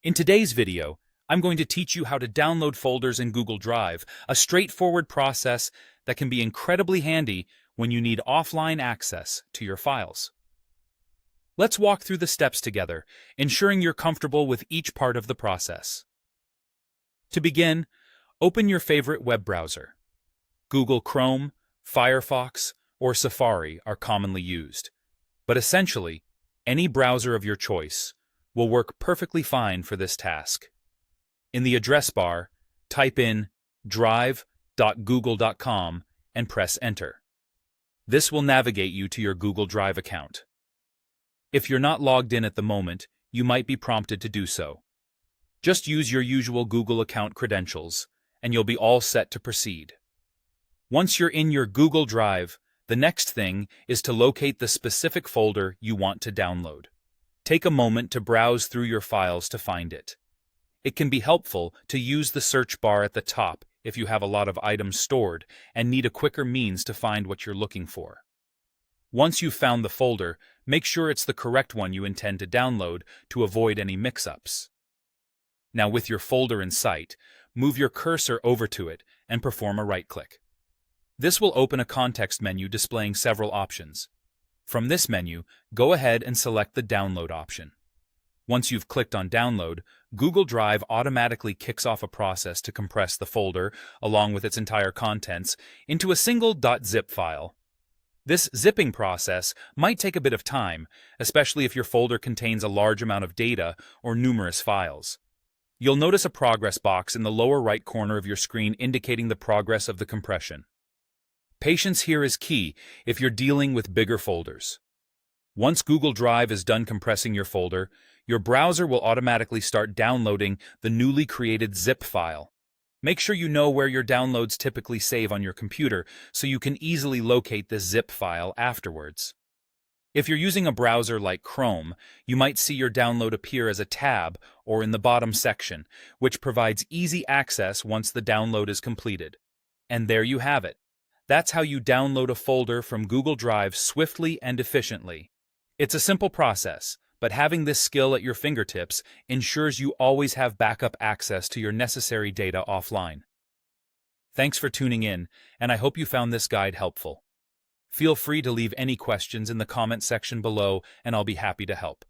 In today's video, I'm going to teach you how to download folders in Google Drive, a straightforward process that can be incredibly handy when you need offline access to your files. Let's walk through the steps together, ensuring you're comfortable with each part of the process. To begin, open your favorite web browser. Google Chrome, Firefox, or Safari are commonly used, but essentially, any browser of your choice will work perfectly fine for this task. In the address bar, type in drive.google.com and press Enter. This will navigate you to your Google Drive account. If you're not logged in at the moment, you might be prompted to do so. Just use your usual Google account credentials, and you'll be all set to proceed. Once you're in your Google Drive, the next thing is to locate the specific folder you want to download. Take a moment to browse through your files to find it. It can be helpful to use the search bar at the top if you have a lot of items stored and need a quicker means to find what you're looking for. Once you've found the folder, make sure it's the correct one you intend to download to avoid any mix-ups. Now, with your folder in sight, move your cursor over to it and perform a right-click. This will open a context menu displaying several options. From this menu, go ahead and select the Download option. Once you've clicked on Download, Google Drive automatically kicks off a process to compress the folder, along with its entire contents, into a single .zip file. This zipping process might take a bit of time, especially if your folder contains a large amount of data or numerous files. You'll notice a progress box in the lower right corner of your screen indicating the progress of the compression. Patience here is key if you're dealing with bigger folders. Once Google Drive is done compressing your folder, your browser will automatically start downloading the newly created zip file. Make sure you know where your downloads typically save on your computer so you can easily locate this zip file afterwards. If you're using a browser like Chrome, you might see your download appear as a tab or in the bottom section, which provides easy access once the download is completed. And there you have it. That's how you download a folder from Google Drive swiftly and efficiently. It's a simple process, but having this skill at your fingertips ensures you always have backup access to your necessary data offline. Thanks for tuning in, and I hope you found this guide helpful. Feel free to leave any questions in the comment section below, and I'll be happy to help.